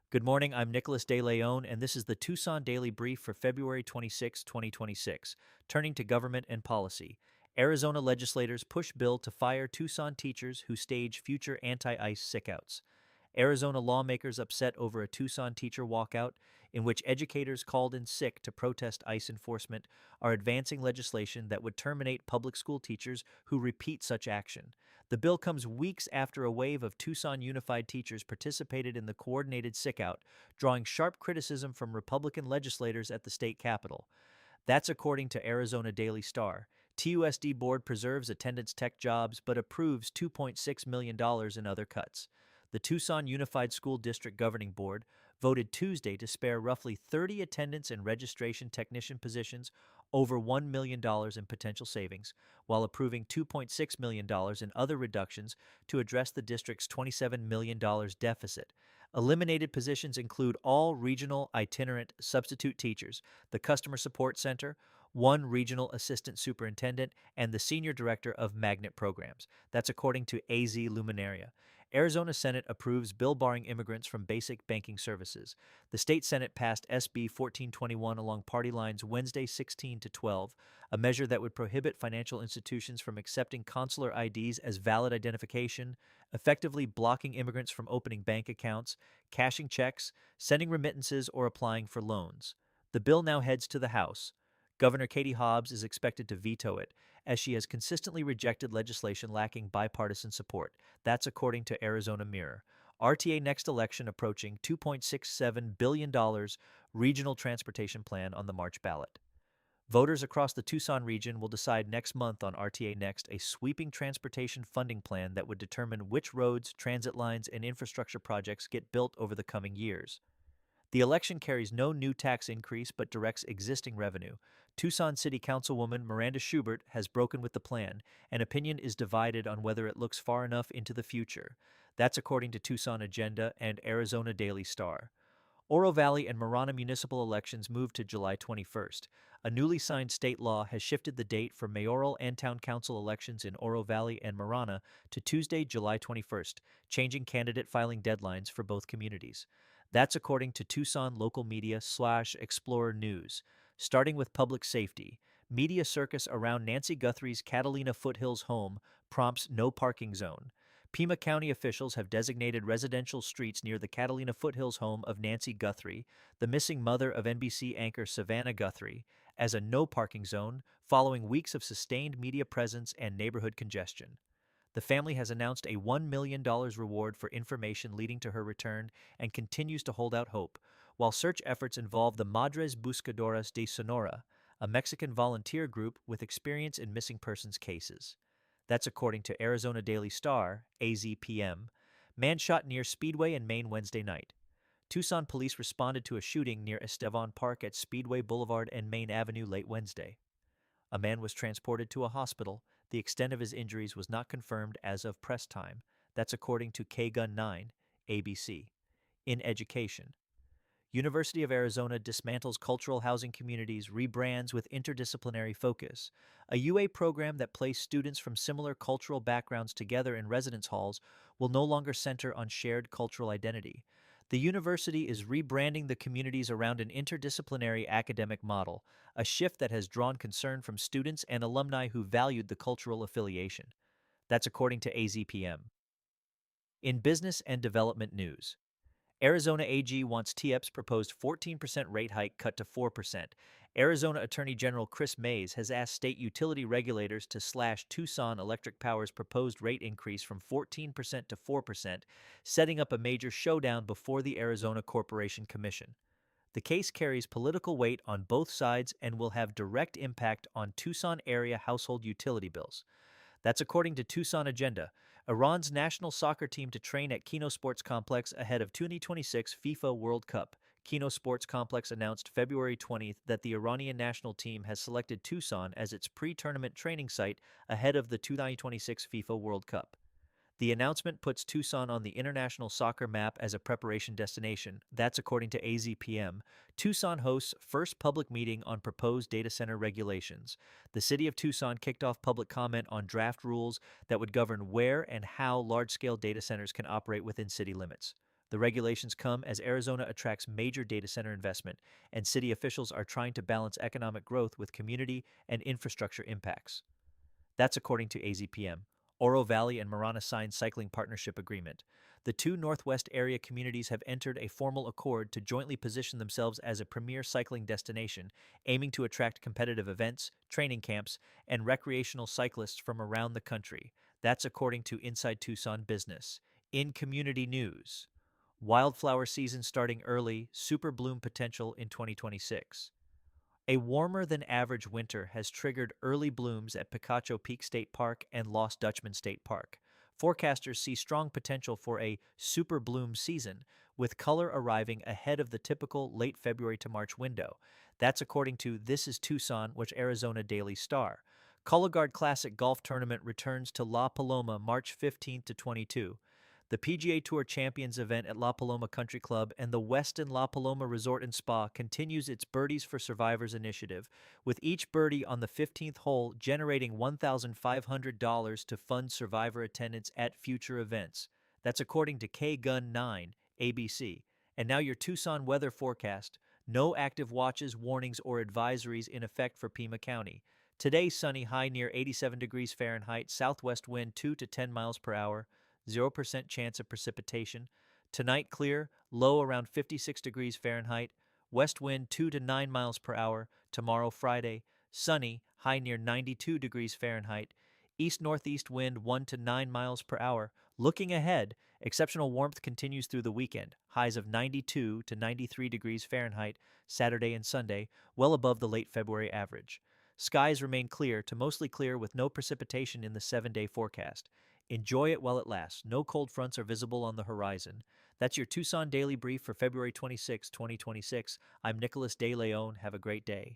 Good morning, I'm Nicholas De Leon, and this is the Tucson Daily Brief for February 26, 2026. Turning to government and policy, Arizona legislators push bill to fire Tucson teachers who stage future anti-ICE sickouts. Arizona lawmakers upset over a Tucson teacher walkout in which educators called in sick to protest ICE enforcement are advancing legislation that would terminate public school teachers who repeat such action. The bill comes weeks after a wave of Tucson Unified teachers participated in the coordinated sickout, drawing sharp criticism from Republican legislators at the state capitol. That's according to Arizona Daily Star. TUSD board preserves attendance tech jobs but approves $2.6 million in other cuts. The Tucson Unified School District Governing Board voted Tuesday to spare roughly 30 attendance and registration technician positions over $1 million in potential savings, while approving $2.6 million in other reductions to address the district's $27 million deficit. Eliminated positions include all regional itinerant substitute teachers, the Customer Support Center, one regional assistant superintendent, and the senior director of magnet programs. That's according to AZ Luminaria. Arizona Senate approves bill barring immigrants from basic banking services. The state Senate passed SB 1421 along party lines Wednesday 16 to 12, a measure that would prohibit financial institutions from accepting consular IDs as valid identification, effectively blocking immigrants from opening bank accounts, cashing checks, sending remittances, or applying for loans. The bill now heads to the House. Governor Katie Hobbs is expected to veto it, as she has consistently rejected legislation lacking bipartisan support. That's according to Arizona Mirror. RTA next election approaching $2.67 billion regional transportation plan on the March ballot. Voters across the Tucson region will decide next month on RTA Next, a sweeping transportation funding plan that would determine which roads, transit lines, and infrastructure projects get built over the coming years. The election carries no new tax increase but directs existing revenue. Tucson City Councilwoman Miranda Schubert has broken with the plan, and opinion is divided on whether it looks far enough into the future. That's according to Tucson Agenda and Arizona Daily Star. Oro Valley and Marana municipal elections moved to July 21st. A newly signed state law has shifted the date for mayoral and town council elections in Oro Valley and Marana to Tuesday, July 21st, changing candidate filing deadlines for both communities. That's according to Tucson local media/Explorer News. Starting with public safety, media circus around Nancy Guthrie's Catalina Foothills home prompts no parking zone. Pima County officials have designated residential streets near the Catalina Foothills home of Nancy Guthrie, the missing mother of NBC anchor Savannah Guthrie, as a no parking zone following weeks of sustained media presence and neighborhood congestion. The family has announced a $1 million reward for information leading to her return and continues to hold out hope, while search efforts involve the Madres Buscadoras de Sonora, a Mexican volunteer group with experience in missing persons cases. That's according to Arizona Daily Star, AZPM. Man shot near Speedway in Maine Wednesday night. Tucson police responded to a shooting near Estevan Park at Speedway Boulevard and Main Avenue late Wednesday. A man was transported to a hospital. The extent of his injuries was not confirmed as of press time. That's according to KGUN 9, ABC. In education, University of Arizona dismantles cultural housing communities, rebrands with interdisciplinary focus. A UA program that placed students from similar cultural backgrounds together in residence halls will no longer center on shared cultural identity. The university is rebranding the communities around an interdisciplinary academic model, a shift that has drawn concern from students and alumni who valued the cultural affiliation. That's according to AZPM. In business and development news, Arizona AG wants TIEP's proposed 14% rate hike cut to 4%. Arizona Attorney General Chris Mays has asked state utility regulators to slash Tucson Electric Power's proposed rate increase from 14% to 4%, setting up a major showdown before the Arizona Corporation Commission. The case carries political weight on both sides and will have direct impact on Tucson area household utility bills. That's according to Tucson Agenda, Iran's national soccer team to train at Kino Sports Complex ahead of 2026 FIFA World Cup. Kino Sports Complex announced February 20th that the Iranian national team has selected Tucson as its pre-tournament training site ahead of the 2026 FIFA World Cup. The announcement puts Tucson on the international soccer map as a preparation destination. That's according to AZPM. Tucson hosts first public meeting on proposed data center regulations. The city of Tucson kicked off public comment on draft rules that would govern where and how large-scale data centers can operate within city limits. The regulations come as Arizona attracts major data center investment, and city officials are trying to balance economic growth with community and infrastructure impacts. That's according to AZPM. Oro Valley and Marana signed cycling partnership agreement. The two Northwest area communities have entered a formal accord to jointly position themselves as a premier cycling destination, aiming to attract competitive events, training camps, and recreational cyclists from around the country. That's according to Inside Tucson Business. In community news, wildflower season starting early, super bloom potential in 2026. A warmer than average winter has triggered early blooms at Picacho Peak State Park and Lost Dutchman State Park. Forecasters see strong potential for a super bloom season, with color arriving ahead of the typical late February to March window. That's according to This is Tucson, which Arizona Daily Star. Cologuard Classic Golf Tournament returns to La Paloma March 15 to 22. The PGA Tour Champions event at La Paloma Country Club and the Westin La Paloma Resort and Spa continues its Birdies for Survivors initiative, with each birdie on the 15th hole generating $1,500 to fund survivor attendance at future events. That's according to K-Gun 9, ABC. And now your Tucson weather forecast. No active watches, warnings, or advisories in effect for Pima County. Today, sunny, high near 87 degrees Fahrenheit, southwest wind 2 to 10 miles per hour. 0% chance of precipitation. Tonight, clear, low around 56 degrees Fahrenheit, west wind 2 to 9 miles per hour. Tomorrow, Friday, sunny, high near 92 degrees Fahrenheit, east-northeast wind 1 to 9 miles per hour. Looking ahead, exceptional warmth continues through the weekend, highs of 92 to 93 degrees Fahrenheit Saturday and Sunday, well above the late February average. Skies remain clear to mostly clear with no precipitation in the 7-day forecast. Enjoy it while it lasts. No cold fronts are visible on the horizon. That's your Tucson Daily Brief for February 26, 2026. I'm Nicholas De Leon. Have a great day.